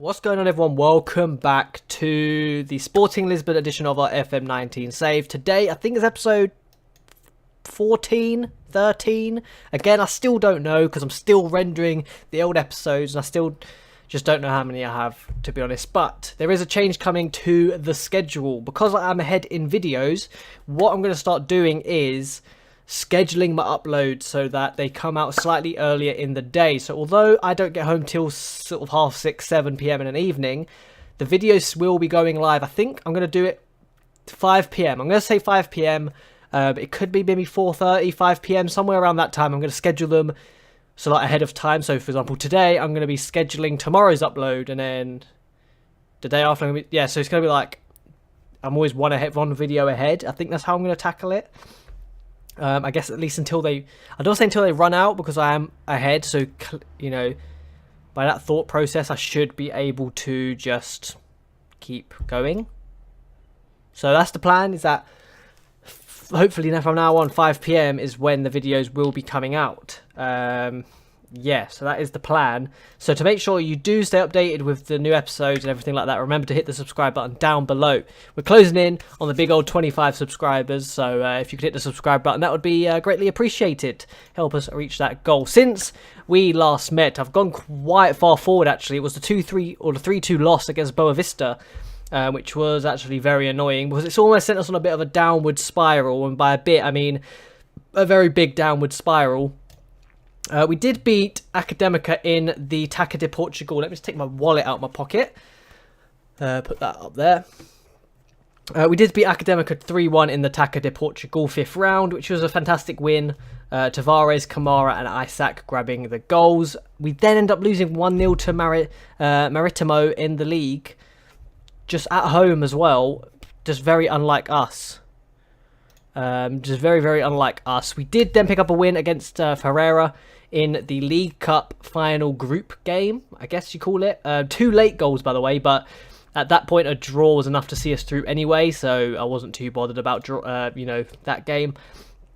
What's going on, everyone? Welcome back to the Sporting Lisbon edition of our FM19 save. Today, I think it's episode 14, 13. Again, I still don't know because I'm still rendering the old episodes and I still just don't know how many I have, to be honest. But there is a change coming to the schedule. Because I'm ahead in videos, what I'm going to start doing is scheduling my uploads so that they come out slightly earlier in the day. So although I don't get home till sort of 6:30, 7 p.m. in an evening, the videos will be going live. I think I'm going to do it 5 p.m. I'm going to say 5 p.m. It could be maybe 4:30, 5 p.m. somewhere around that time. I'm going to schedule them so like ahead of time. So for example, today I'm going to be scheduling tomorrow's upload, and then the day after I'm going to be, so it's going to be like I'm always one video ahead. I think that's how I'm going to tackle it. I guess at least until I don't say until they run out, because I am ahead. So, you know, by that thought process, I should be able to just keep going. So that's the plan, is that hopefully from now on, 5 p.m. is when the videos will be coming out. Yeah, so that is the plan. So to make sure you do stay updated with the new episodes and everything like that, remember to hit the subscribe button down below. We're closing in on the big old 25 subscribers, so if you could hit the subscribe button, that would be greatly appreciated. Help us reach that goal. Since we last met, I've gone quite far forward actually. It was the 2-3 or the 3-2 loss against Boa Vista, which was actually very annoying because it's almost sent us on a bit of a downward spiral, and by a bit I mean a very big downward spiral. We did beat Académica in the Taça de Portugal. Let me just take my wallet out of my pocket. Put that up there. We did beat Académica 3-1 in the Taça de Portugal 5th round, which was a fantastic win. Tavares, Kamara and Isaac grabbing the goals. We then end up losing 1-0 to Maritimo in the league. Just at home as well. Just very unlike us. Just very, very unlike us. We did then pick up a win against Ferreira in the League Cup final group game, I guess you call it. 2 late goals, by the way, but at that point a draw was enough to see us through anyway, so I wasn't too bothered about that game.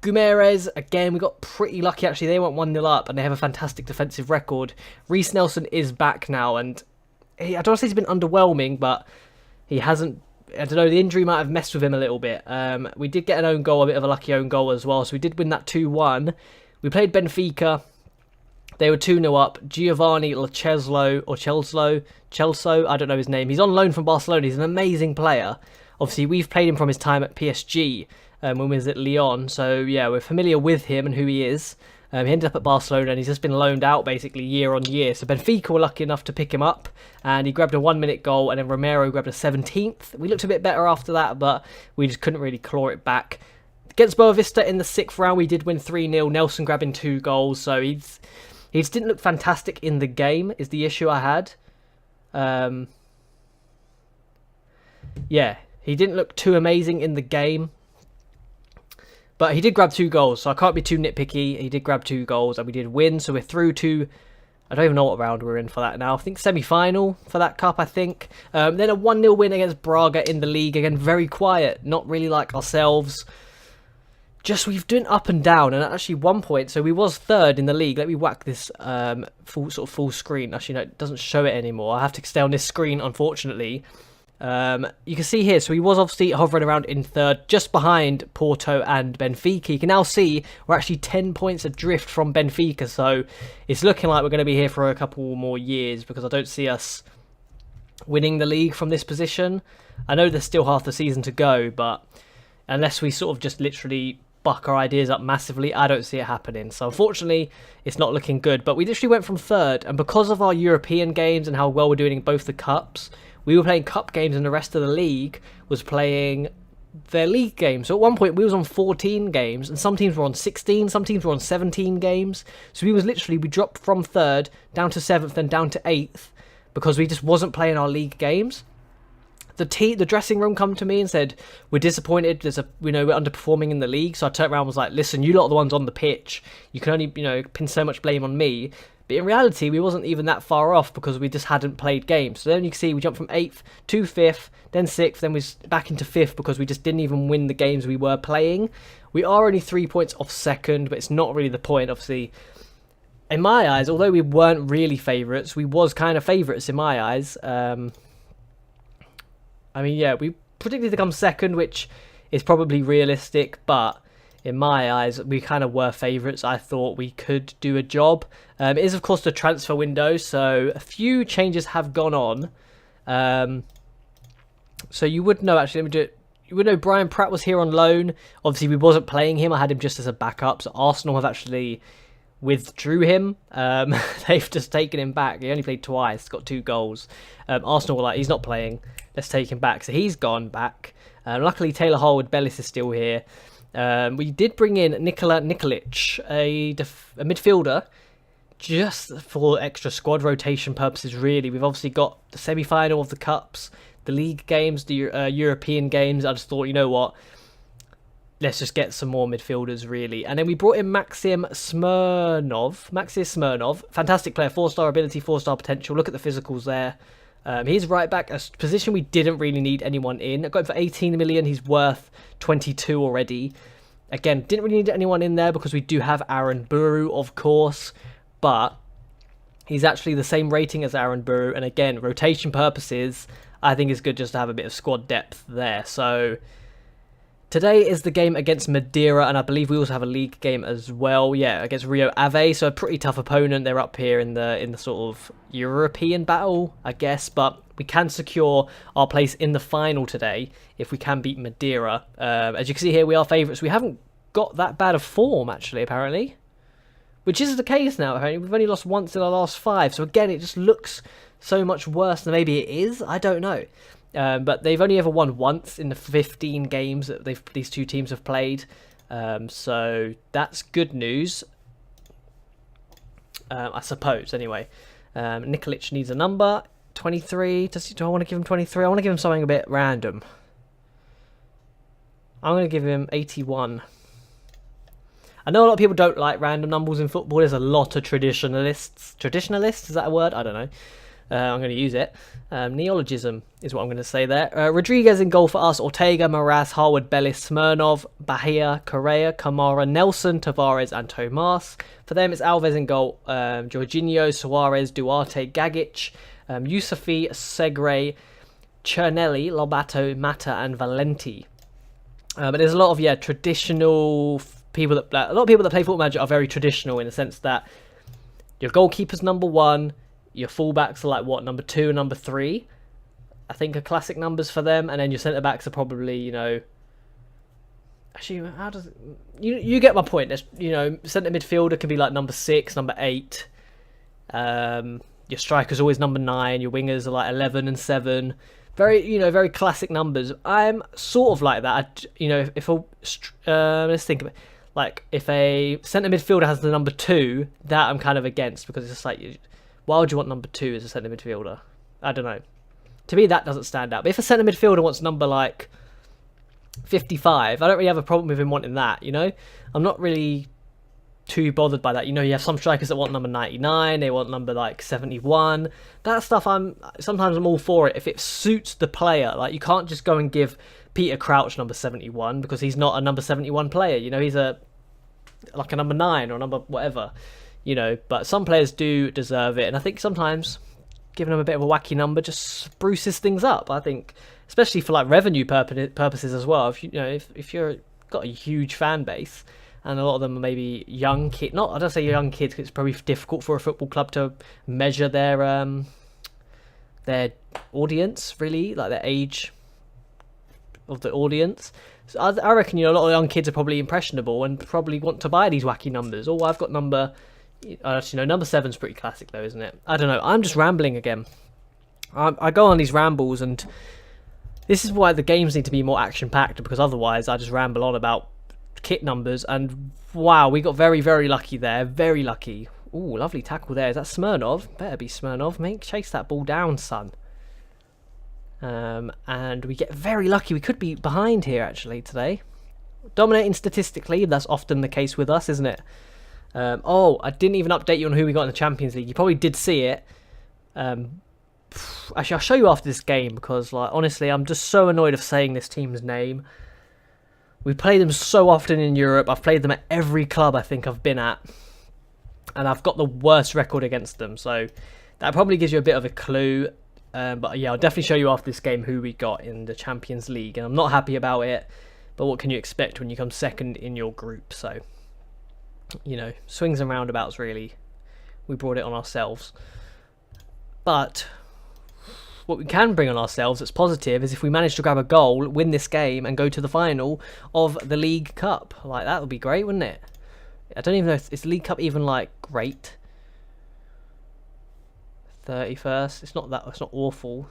Guimarães, again, we got pretty lucky actually. They went 1-0 up and they have a fantastic defensive record. Reece Nelson is back now, and I don't want to say he's been underwhelming, but he hasn't. I don't know, the injury might have messed with him a little bit. We did get an own goal, a bit of a lucky own goal as well, so we did win that 2-1. We played Benfica. They were 2-0 up. Giovanni Chelsea, I don't know his name. He's on loan from Barcelona. He's an amazing player. Obviously, we've played him from his time at PSG when we was at Lyon. So, yeah, we're familiar with him and who he is. He ended up at Barcelona and he's just been loaned out basically year on year. So Benfica were lucky enough to pick him up and he grabbed a 1-minute goal, and then Romero grabbed a 17th. We looked a bit better after that, but we just couldn't really claw it back. Against Boa Vista in the 6th round, we did win 3-0. Nelson grabbing 2 goals. So he just didn't look fantastic in the game is the issue I had. Yeah, he didn't look too amazing in the game. But he did grab 2 goals, so I can't be too nitpicky. He did grab 2 goals, and we did win. So we're through to, I don't even know what round we're in for that now. I think semi-final for that cup, I think. Then a 1-0 win against Braga in the league. Again, very quiet, not really like ourselves. Just we've done up and down, and actually 1 point. So we was 3rd in the league. Let me whack this full screen. Actually, no, it doesn't show it anymore. I have to stay on this screen, unfortunately. You can see here, so he was obviously hovering around in 3rd, just behind Porto and Benfica. You can now see we're actually 10 points adrift from Benfica, so it's looking like we're going to be here for a couple more years, because I don't see us winning the league from this position. I know there's still half the season to go, but unless we sort of just literally buck our ideas up massively, I don't see it happening. So unfortunately, it's not looking good, but we literally went from 3rd, and because of our European games and how well we're doing in both the cups, we were playing cup games and the rest of the league was playing their league games. So at one point we was on 14 games and some teams were on 16, some teams were on 17 games. So we dropped from 3rd down to 7th and down to 8th because we just wasn't playing our league games. The dressing room come to me and said, we're disappointed, we're underperforming in the league. So I turned around and was like, listen, you lot are the ones on the pitch. You can only, pin so much blame on me. But in reality, we wasn't even that far off because we just hadn't played games. So then you can see we jumped from 8th to 5th, then 6th, then we're back into 5th because we just didn't even win the games we were playing. We are only 3 points off 2nd, but it's not really the point. Obviously, in my eyes, although we weren't really favourites, we was kind of favourites in my eyes. I mean, yeah, we predicted to come second, which is probably realistic, but in my eyes, we kind of were favourites. I thought we could do a job. It is, of course, the transfer window, so a few changes have gone on. So you would know, actually, let me do it. You would know Brian Pratt was here on loan. Obviously, we wasn't playing him. I had him just as a backup, so Arsenal have actually withdrew him. They've just taken him back. He only played twice, got 2 goals. Arsenal were like, he's not playing. Let's take him back. So he's gone back. Luckily, Taylor Harwood-Bellis is still here. We did bring in Nikola Nikolic, a midfielder, just for extra squad rotation purposes, really. We've obviously got the semi-final of the Cups, the league games, the European games. I just thought, you know what? Let's just get some more midfielders, really. And then we brought in Maxim Smirnov. Fantastic player, 4-star ability, 4-star potential. Look at the physicals there. He's right back, a position we didn't really need anyone in. I got him for 18 million. He's worth 22 already. Again, didn't really need anyone in there because we do have Aaron Buru, of course. But he's actually the same rating as Aaron Buru. And again, rotation purposes, I think it's good just to have a bit of squad depth there. So today is the game against Madeira, and I believe we also have a league game as well. Yeah, against Rio Ave, so a pretty tough opponent. They're up here in the sort of European battle, I guess, but we can secure our place in the final today if we can beat Madeira. As you can see here, we are favourites. We haven't got that bad of form, actually, apparently, which is the case now. Apparently, we've only lost once in our last 5, so again, it just looks so much worse than maybe it is. I don't know. But they've only ever won once in the 15 games that these two teams have played. So that's good news, I suppose, anyway. Nikolic needs a number, 23. Do I want to give him 23? I want to give him something a bit random. I'm going to give him 81. I know a lot of people don't like random numbers in football. There's a lot of traditionalists. Traditionalists? Is that a word? I don't know. I'm going to use it. Neologism is what I'm going to say there. Rodriguez in goal for us. Ortega, Moraz, Harwood-Bellis, Smirnov, Bahia, Correa, Kamara, Nelson, Tavares and Tomas. For them, it's Alves in goal. Jorginho, Suarez, Duarte, Gagic, Yusufi, Segre, Chernelli, Lobato, Mata and Valenti. But there's a lot of traditional people that a lot of people that play Football Manager are very traditional in the sense that your goalkeeper's number 1. Your fullbacks are like, what, number 2 and number 3? I think are classic numbers for them. And then your centre-backs are probably, Actually, how does it... You get my point. There's, centre midfielder can be like number 6, number 8. Your striker's always number 9. Your wingers are like 11 and 7. Very, very classic numbers. I'm sort of like that. Let's think of it. Like, if a centre midfielder has the number 2, that I'm kind of against because it's just like... Why would you want number 2 as a centre midfielder? I don't know. To me, that doesn't stand out. But if a centre midfielder wants number, 55, I don't really have a problem with him wanting that, I'm not really too bothered by that. You have some strikers that want number 99, they want number, 71. That stuff, sometimes I'm all for it if it suits the player. Like, you can't just go and give Peter Crouch number 71 because he's not a number 71 player. He's a number 9 or number whatever. But some players do deserve it, and I think sometimes giving them a bit of a wacky number just spruces things up. I think, especially for revenue purposes as well. If you're got a huge fan base, and a lot of them are maybe young kids. I don't say young kids, 'cause it's probably difficult for a football club to measure their audience, really, like their age of the audience. So I reckon a lot of young kids are probably impressionable and probably want to buy these wacky numbers. Oh, I've got number. Actually, no, number 7's pretty classic though, isn't it? I don't know. I'm just rambling again. I go on these rambles, and this is why the games need to be more action-packed, because otherwise I just ramble on about kit numbers. And wow, we got very, very lucky there. Very lucky. Ooh, lovely tackle there. Is that Smirnov? Better be Smirnov, mate. Chase that ball down, son. And we get very lucky. We could be behind here, actually, today. Dominating statistically, that's often the case with us, isn't it? I didn't even update you on who we got in the Champions League. You probably did see it. Actually, I'll show you after this game because, honestly, I'm just so annoyed of saying this team's name. We play them so often in Europe. I've played them at every club I think I've been at. and I've got the worst record against them, so that probably gives you a bit of a clue. But yeah, I'll definitely show you after this game who we got in the Champions League, and I'm not happy about it, but what can you expect when you come second in your group? So, you know, swings and roundabouts, really. We brought it on ourselves. But what we can bring on ourselves that's positive is if we manage to grab a goal, win this game, and go to the final of the League Cup. Like, that would be great, wouldn't it? I don't even know if it's League Cup even, like, great. 31st. It's not awful.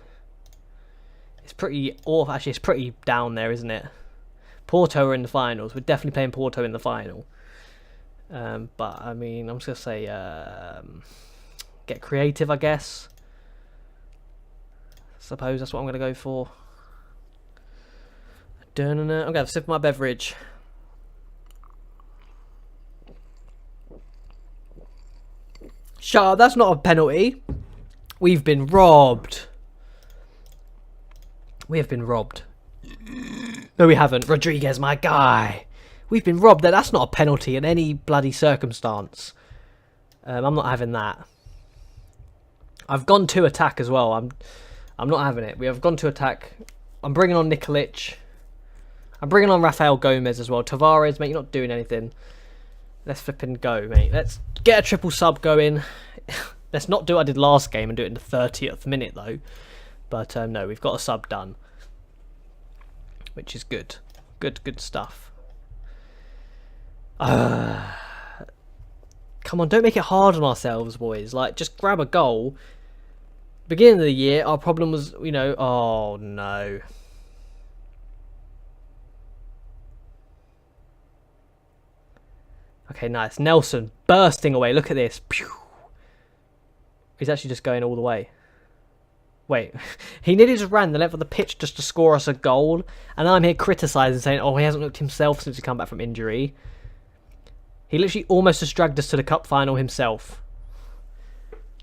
It's pretty awful. Actually, it's pretty down there, isn't it? Porto are in the finals. We're definitely playing Porto in the final. But, I mean, I'm just going to say get creative, I guess. Suppose that's what I'm going to go for. I'm going to have a sip of my beverage. Shut up, that's not a penalty. We've been robbed. We have been robbed. No, we haven't. Rodriguez, my guy. We've been robbed. That's not a penalty in any bloody circumstance. I'm not having that. I've gone to attack as well. I'm not having it. We have gone to attack. I'm bringing on Nikolic. I'm bringing on Rafael Gomez as well. Tavares, mate, you're not doing anything. Let's flip and go, mate. Let's get a triple sub going. Let's not do what I did last game and do it in the 30th minute, though. But no, we've got a sub done. Which is good. Good stuff. Come on, don't make it hard on ourselves, boys. Like, just grab a goal. Beginning of the year, our problem was, you know... Oh, no. Okay, nice. Nelson bursting away. Look at this. Pew. He's actually just going all the way. Wait. He nearly just ran the length of the pitch just to score us a goal. And I'm here criticising, saying, oh, he hasn't looked himself since he come back from injury. He literally almost just dragged us to the cup final himself.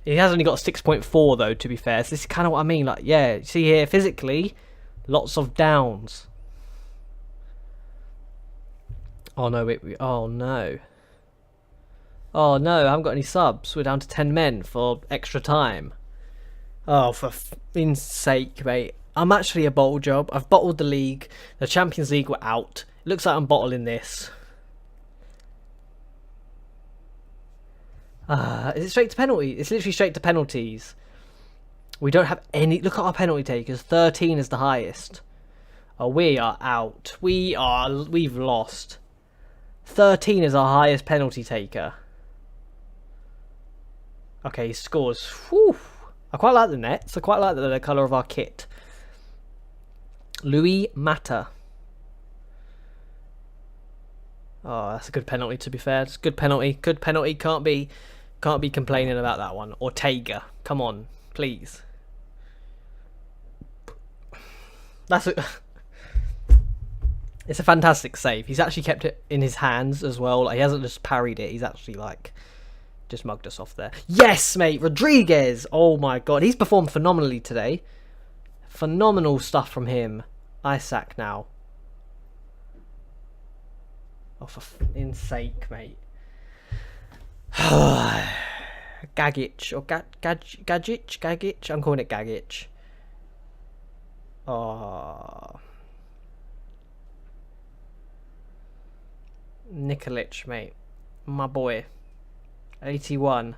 He has only got 6.4 though, to be fair. So this is kind of what I mean. Like, yeah, see here, physically, lots of downs. Oh no, oh no. Oh no, I haven't got any subs. We're down to 10 men for extra time. Oh, for f***ing sake, mate. I'm actually a bottle job. I've bottled the league. The Champions League were out. It looks like I'm bottling this. Is it straight to penalty? It's literally straight to penalties. We don't have any... Look at our penalty takers. 13 is the highest. Oh, we are out. We've lost. 13 is our highest penalty taker. Okay, he scores. Whew. I quite like the nets. I quite like the colour of our kit. Louis Mata. Oh, that's a good penalty, to be fair. It's a good penalty. Good penalty. Can't be complaining about that one. Ortega. Come on, please. That's a... It's a fantastic save. He's actually kept it in his hands as well. Like, he hasn't just parried it. He's actually, like, just mugged us off there. Yes, mate. Rodriguez. Oh, my God. He's performed phenomenally today. Phenomenal stuff from him. Isaac now. Oh, for f***ing sake, mate. Gagic. Or Gagic? I'm calling it Gagic. Oh... Nikolic, mate. My boy. 81.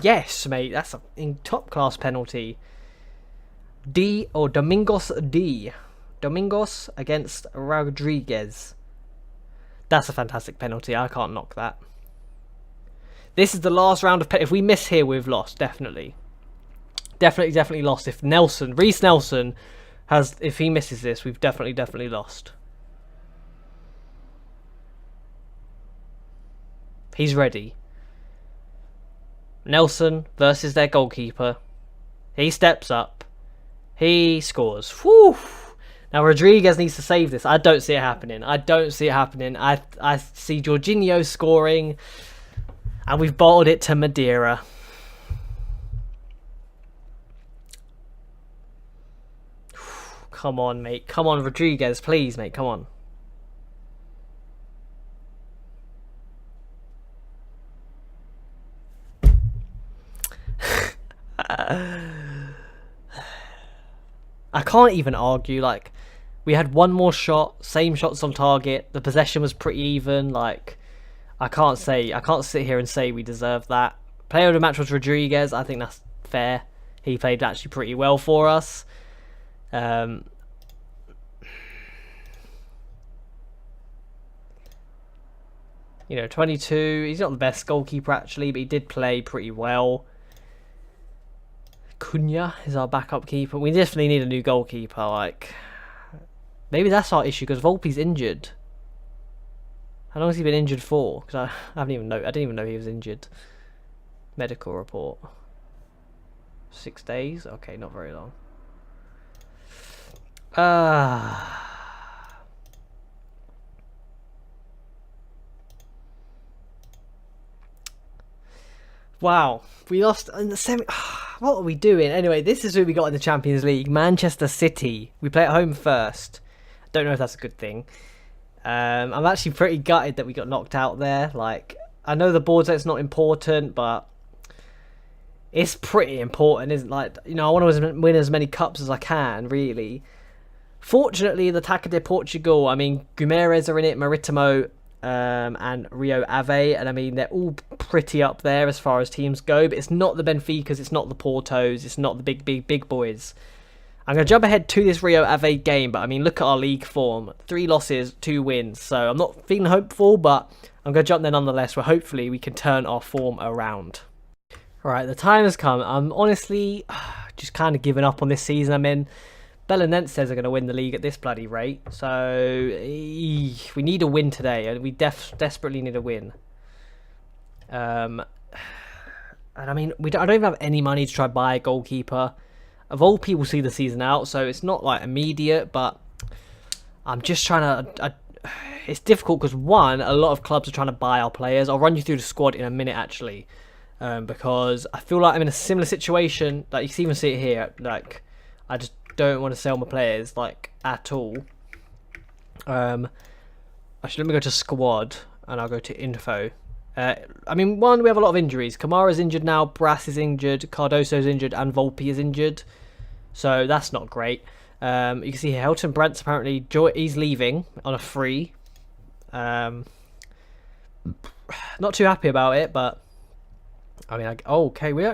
Yes, mate. That's a top class penalty. Domingos D. Domingos against Rodriguez. That's a fantastic penalty. I can't knock that. This is the last round of... If we miss here, we've lost. Definitely. Definitely lost. If Reece Nelson has... If he misses this, we've definitely lost. He's ready. Nelson versus their goalkeeper. He steps up. He scores. Whew. Now Rodriguez needs to save this. I don't see it happening. I see Jorginho scoring. And we've bottled it to Madeira. Come on, mate. Come on, Rodriguez. Please, mate. Come on. I can't even argue. Like, we had one more shot, same shots on target. The possession was pretty even. Like, I can't sit here and say we deserve that. Player of the match was Rodriguez. I think that's fair. He played actually pretty well for us. You know, 22. He's not the best goalkeeper actually, but he did play pretty well. Cunha is our backup keeper. We definitely need a new goalkeeper. Like, maybe that's our issue because Volpe's injured. How long has he been injured for? Because I didn't even know he was injured. Medical report. 6 days. Okay, not very long. Wow, we lost in the semi. What are we doing? Anyway, this is who we got in the Champions League. Manchester City. We play at home first. Don't know if that's a good thing. I'm actually pretty gutted that we got knocked out there. Like, I know the board says it's not important, but it's pretty important, isn't it? Like, you know, I want to win as many cups as I can, really. Fortunately, the Taca de Portugal, I mean, Guimarães are in it, Maritimo, and Rio Ave, and I mean, they're all pretty up there as far as teams go, but it's not the Benficas, it's not the Portos, it's not the big boys. I'm going to jump ahead to this Rio Ave game, but I mean, look at our league form. 3 losses, 2 wins, so I'm not feeling hopeful, but I'm going to jump there nonetheless, where hopefully we can turn our form around. Right, the time has come. I'm honestly just kind of giving up on this season I'm in. Belenenses are going to win the league at this bloody rate, so we need a win today, and we desperately need a win. And I mean, I don't even have any money to try buy a goalkeeper. Volpe will see the season out, so it's not like immediate, but I'm just trying to. It's difficult because one, a lot of clubs are trying to buy our players. I'll run you through the squad in a minute, actually, because I feel like I'm in a similar situation. Like, you can even see it here. Like, I just don't want to sell my players, like, at all. Actually, let me go to squad and I'll go to info. I mean, one, we have a lot of injuries. Kamara's injured now, Brass is injured, Cardoso's injured, and Volpe is injured, so that's not great. You can see here, Helton Brandt's apparently he's leaving on a free. Not too happy about it, but I mean, okay, we're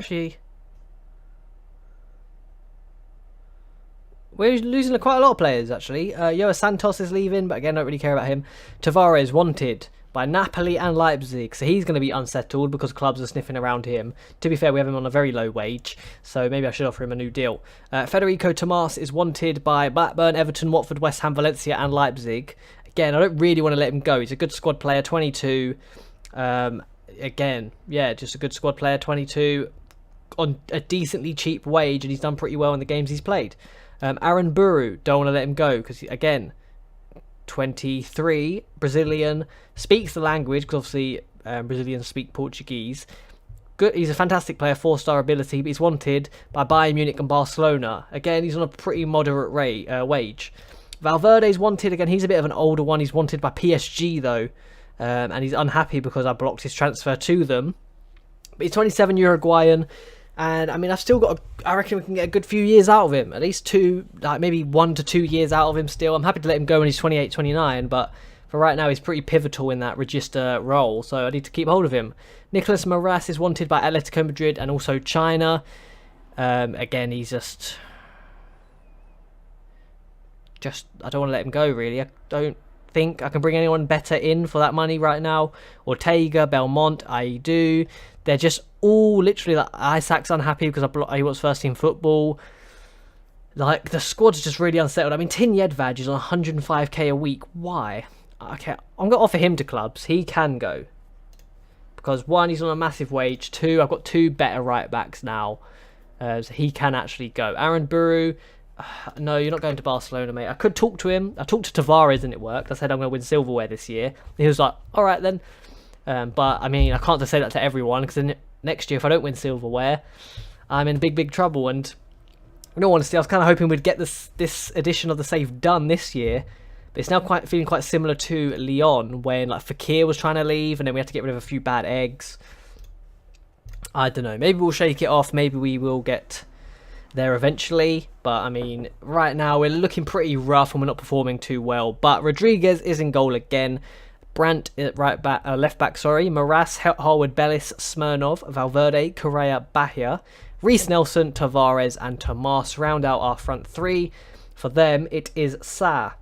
losing quite a lot of players, actually. Joao Santos is leaving, but again, don't really care about him. Tavares wanted by Napoli and Leipzig, so he's going to be unsettled because clubs are sniffing around him. To be fair, we have him on a very low wage, so maybe I should offer him a new deal. Federico Tomas is wanted by Blackburn, Everton, Watford, West Ham, Valencia and Leipzig. Again, I don't really want to let him go. He's a good squad player, 22. Again, yeah, just a good squad player, 22, on a decently cheap wage, and he's done pretty well in the games he's played. Aaron Buru, don't want to let him go because, again, 23, Brazilian, speaks the language because obviously Brazilians speak Portuguese. Good, he's a fantastic player, 4-star ability, but he's wanted by Bayern Munich and Barcelona. Again, he's on a pretty moderate wage. Valverde's wanted, again, he's a bit of an older one. He's wanted by PSG though, and he's unhappy because I blocked his transfer to them. But he's 27, Uruguayan. And I mean, I've still got, I reckon we can get a good few years out of him. At least 2, like maybe 1 to 2 years out of him still. I'm happy to let him go when he's 28, 29, but for right now, he's pretty pivotal in that register role, so I need to keep hold of him. Nicolas Moras is wanted by Atletico Madrid and also China. Again, he's just, I don't want to let him go, really. I don't think I can bring anyone better in for that money right now. Ortega, Belmont, Aidu. They're just all literally, like, Isaac's unhappy because he wants first team football. Like, the squad's just really unsettled. I mean, Tin Yedvaj is on 105k a week. Why? Okay, I'm going to offer him to clubs. He can go. Because 1, he's on a massive wage. 2, I've got 2 better right backs now. So he can actually go. Aaron Buru, no, you're not going to Barcelona, mate. I could talk to him. I talked to Tavares and it worked. I said I'm going to win silverware this year. He was like, all right then. But I mean, I can't just say that to everyone, because then next year if I don't win silverware, I'm in big trouble. And in all honesty, I was kind of hoping we'd get this edition of the save done this year, but it's now feeling quite similar to Lyon, when like Fekir was trying to leave and then we had to get rid of a few bad eggs. I don't know. Maybe we'll shake it off. Maybe we will get there eventually. But I mean, right now we're looking pretty rough and we're not performing too well. But Rodriguez is in goal again. Brandt left back. Moraes, Harwood, Bellis, Smirnov, Valverde, Correa, Bahia, Reece Nelson, Tavares, and Tomas round out our front three. For them, it is Sa.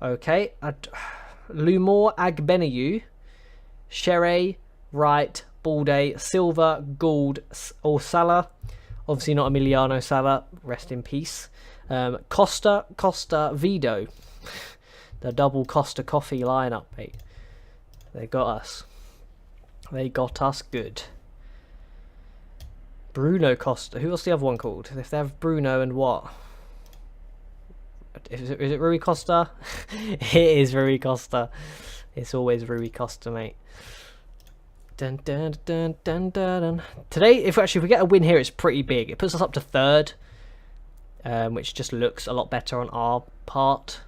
Okay. Lumor, Agbeneyu, Shere, Wright, Balde, Silva, Gould, or Salah. Obviously not Emiliano Salah. Rest in peace. Costa, Vido. The double Costa Coffee lineup, mate. They got us. They got us good. Bruno Costa. Who else the other one called? If they have Bruno and what? Is it Rui Costa? It is Rui Costa. It's always Rui Costa, mate. Dun, dun, dun, dun, dun, dun. Today, if we get a win here, it's pretty big. It puts us up to third, which just looks a lot better on our part.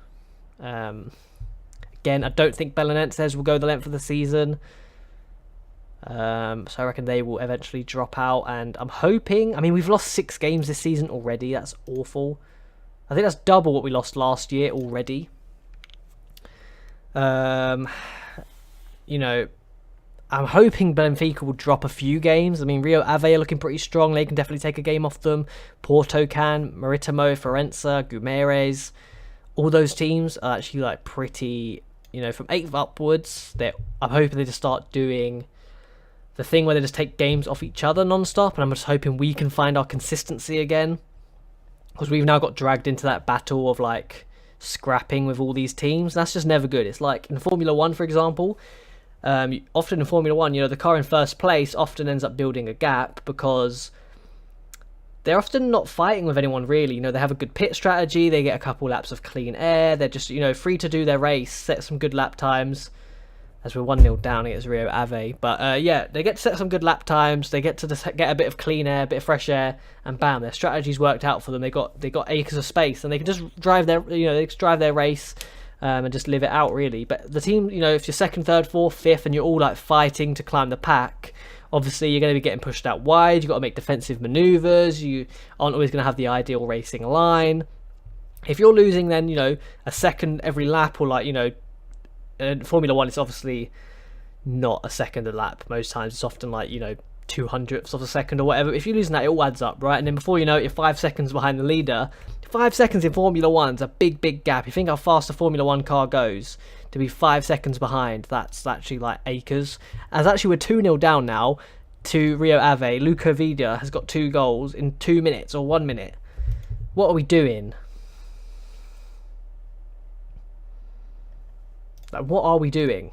Again, I don't think Belenenses will go the length of the season. So I reckon they will eventually drop out. And I'm hoping... I mean, we've lost 6 games this season already. That's awful. I think that's double what we lost last year already. You know, I'm hoping Benfica will drop a few games. I mean, Rio Ave are looking pretty strong. They can definitely take a game off them. Porto can. Maritimo, Forense, Guimarães. All those teams are actually like pretty, you know, from 8th upwards. I'm hoping they just start doing the thing where they just take games off each other non-stop. And I'm just hoping we can find our consistency again. Because we've now got dragged into that battle of like scrapping with all these teams. That's just never good. It's like in Formula 1, for example. Often in Formula 1, you know, the car in first place often ends up building a gap because they're often not fighting with anyone really. You know, they have a good pit strategy. They get a couple laps of clean air. They're just, you know, free to do their race, set some good lap times. As we're 1-0 down against Rio Ave. But yeah, they get to set some good lap times. They get to just get a bit of clean air, a bit of fresh air, and bam, their strategy's worked out for them. They got acres of space, and they can just drive their, you know, they just drive their race and just live it out really. But the team, you know, if you're 2nd, 3rd, 4th, 5th, and you're all like fighting to climb the pack, obviously you're going to be getting pushed out wide. You've got to make defensive maneuvers. You aren't always going to have the ideal racing line. If you're losing, then, you know, a second every lap, or like, you know, in Formula 1, it's obviously not a second a lap. Most times it's often like, you know, 200ths of a second or whatever. If you're losing that, it all adds up, right? And then before you know it, you're 5 seconds behind the leader. 5 seconds in Formula 1 is a big gap. You think how fast a Formula 1 car goes, to be 5 seconds behind, that's actually like acres. As actually we're 2-0 down now to Rio Ave. Luca Vida has got 2 goals in 2 minutes or 1 minute. What are we doing? Like, what are we doing?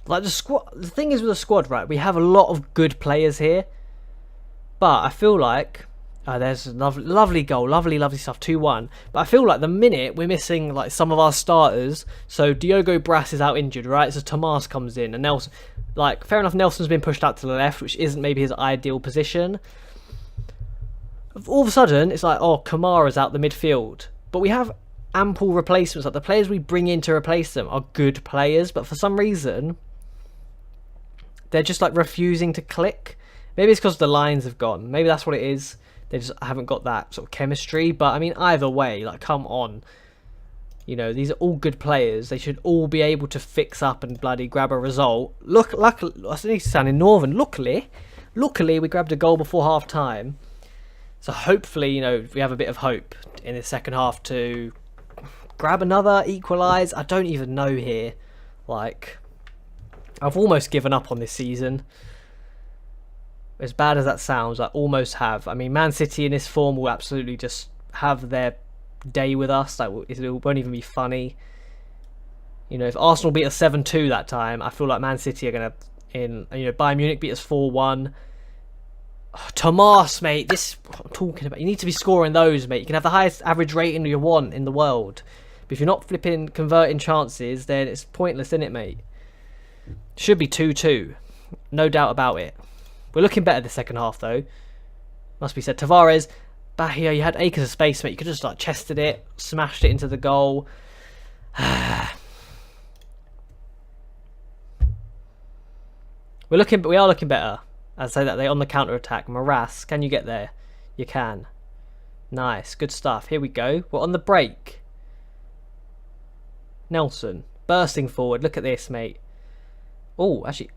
Like the squad, the thing is with the squad, right? We have a lot of good players here, but I feel like there's a lovely goal, lovely stuff, 2-1. But I feel like the minute we're missing like some of our starters, so Diogo Brass is out injured, right? So Tomas comes in, and Nelson, like, fair enough, Nelson's been pushed out to the left, which isn't maybe his ideal position. All of a sudden, it's like, oh, Kamara's out the midfield, but we have ample replacements. Like the players we bring in to replace them are good players, but for some reason they're just like refusing to click. Maybe it's because the lines have gone. Maybe that's what it is. They just haven't got that sort of chemistry. But I mean, either way, like, come on. You know, these are all good players. They should all be able to fix up and bloody grab a result. Luckily, I need to sound in Northern. Luckily, we grabbed a goal before half time. So hopefully, you know, we have a bit of hope in the second half to grab another, equalise. I don't even know here. Like, I've almost given up on this season. As bad as that sounds, I almost have. I mean, Man City in this form will absolutely just have their day with us. Like, it won't even be funny. You know, if Arsenal beat us 7-2 that time, I feel like Man City are going to, you know, Bayern Munich beat us 4-1. Oh, Tomas, mate, this what I'm talking about. You need to be scoring those, mate. You can have the highest average rating you want in the world, But if you're not flipping converting chances, then it's pointless, isn't it, mate? Should be 2-2. No doubt about it. We're looking better the second half, though. Must be said. Tavares, Bahia, you had acres of space, mate. You could just like chested it, smashed it into the goal. We are looking better. I'd say that they're on the counter attack. Morass, can you get there? You can. Nice, good stuff. Here we go. We're on the break. Nelson, bursting forward. Look at this, mate. Oh, actually.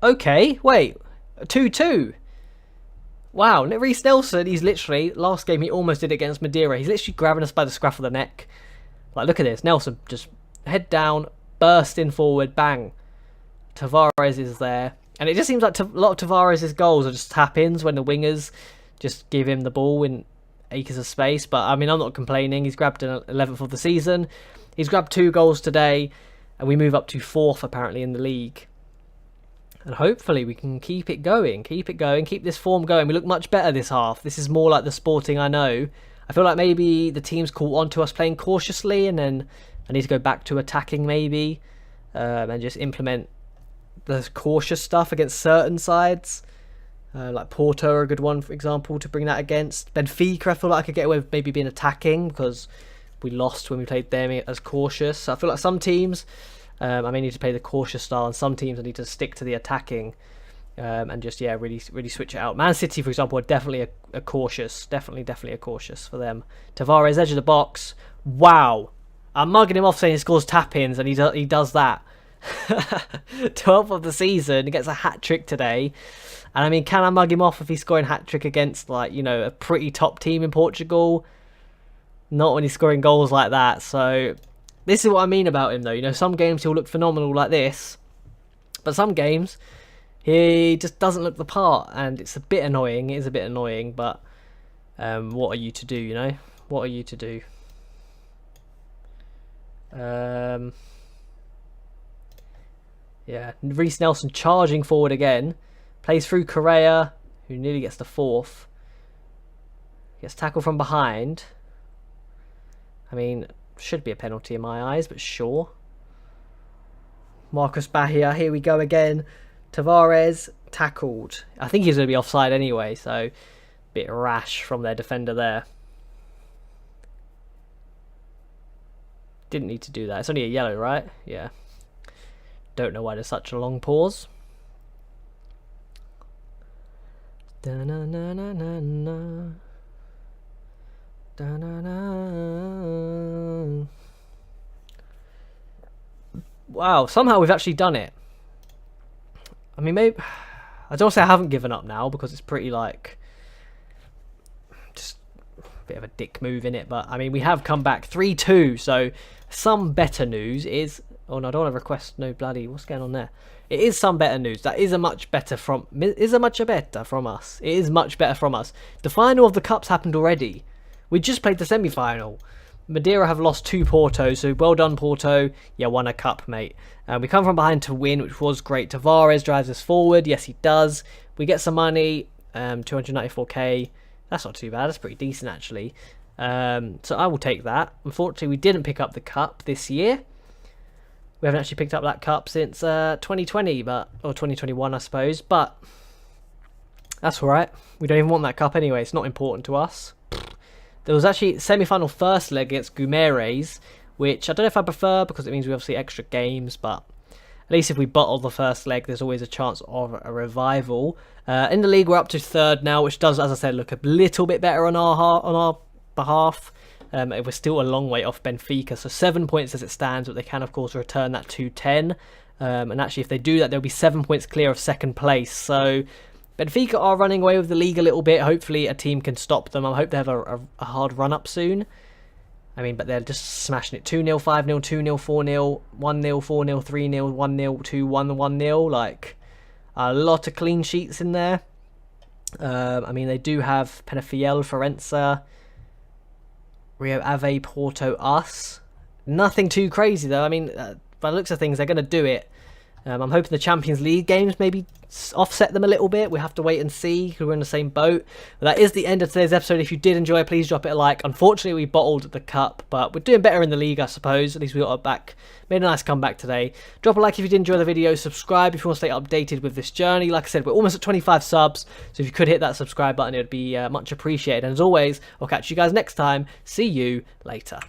Okay, wait. 2-2. Wow, Reece Nelson, he's literally, last game he almost did it against Madeira. He's literally grabbing us by the scruff of the neck. Like, look at this. Nelson just head down, bursting forward, bang. Tavares is there. And it just seems like a lot of Tavares' goals are just tap-ins when the wingers just give him the ball in acres of space. But, I mean, I'm not complaining. He's grabbed an 11th of the season. He's grabbed 2 goals today. And we move up to 4th, apparently, in the league. And hopefully we can keep it going. Keep this form going. We look much better this half. This is more like the Sporting I know. I feel like maybe the team's caught on to us playing cautiously. And then I need to go back to attacking maybe. And just implement the cautious stuff against certain sides. Like Porto are a good one, for example, to bring that against. Benfica, I feel like I could get away with maybe being attacking because we lost when we played them as cautious. So I feel like some teams, I may need to play the cautious style, and some teams I need to stick to the attacking and just, yeah, really switch it out. Man City, for example, are definitely a cautious. Definitely a cautious for them. Tavares, edge of the box. Wow. I'm mugging him off saying he scores tap-ins, and he does that. 12th of the season, he gets a hat-trick today. And I mean, can I mug him off if he's scoring hat-trick against, like, you know, a pretty top team in Portugal? Not when he's scoring goals like that. So this is what I mean about him, though. You know, some games he'll look phenomenal like this, but some games he just doesn't look the part, and it's a bit annoying. It is a bit annoying, but what are you to do, you know? What are you to do? Yeah, Reece Nelson charging forward again. Plays through Correa, who nearly gets the 4th. Gets tackled from behind. I mean, should be a penalty in my eyes, but sure. Marcus Bahia, here we go again. Tavares, tackled. I think he's going to be offside anyway, so bit rash from their defender there. Didn't need to do that. It's only a yellow, right? Yeah. Don't know why there's such a long pause. Da-na-na-na-na-na. Da-na-na. Wow, somehow we've actually done it. I mean, maybe I don't say I haven't given up now, because it's pretty like just a bit of a dick move in it. But I mean, we have come back 3-2. So some better news is. Oh no, I don't want to request no bloody. What's going on there? It is some better news. That is a much better from us. It is much better from us. The final of the cups happened already. We just played the semi-final. Madeira have lost to Porto, so well done, Porto. Yeah, won a cup, mate. We come from behind to win, which was great. Tavares drives us forward. Yes, he does. We get some money, 294k. That's not too bad. That's pretty decent, actually. So I will take that. Unfortunately, we didn't pick up the cup this year. We haven't actually picked up that cup since 2020, or 2021, I suppose. But that's all right. We don't even want that cup anyway. It's not important to us. There was actually semi-final first leg against Guimarães, which I don't know if I prefer, because it means we obviously extra games. But at least if we bottle the first leg, there's always a chance of a revival. In the league, we're up to 3rd now, which does, as I said, look a little bit better on our behalf. We're still a long way off Benfica, so 7 points as it stands, but they can, of course, return that to 10. And actually, if they do that, they'll be 7 points clear of 2nd place. So Benfica are running away with the league a little bit. Hopefully, a team can stop them. I hope they have a hard run-up soon. I mean, but they're just smashing it. 2-0, 5-0, 2-0, 4-0, 1-0, 4-0, 3-0, 1-0, 2-1, 1-0. Like, a lot of clean sheets in there. I mean, they do have Penafiel, Forenza, Rio Ave, Porto, us. Nothing too crazy, though. I mean, by the looks of things, they're going to do it. I'm hoping the Champions League games maybe offset them a little bit. We have to wait and see because we're in the same boat. But that is the end of today's episode. If you did enjoy, please drop it a like. Unfortunately, we bottled the cup, but we're doing better in the league, I suppose. At least we got it back. Made a nice comeback today. Drop a like if you did enjoy the video. Subscribe if you want to stay updated with this journey. Like I said, we're almost at 25 subs, so if you could hit that subscribe button, it would be much appreciated. And as always, I'll catch you guys next time. See you later.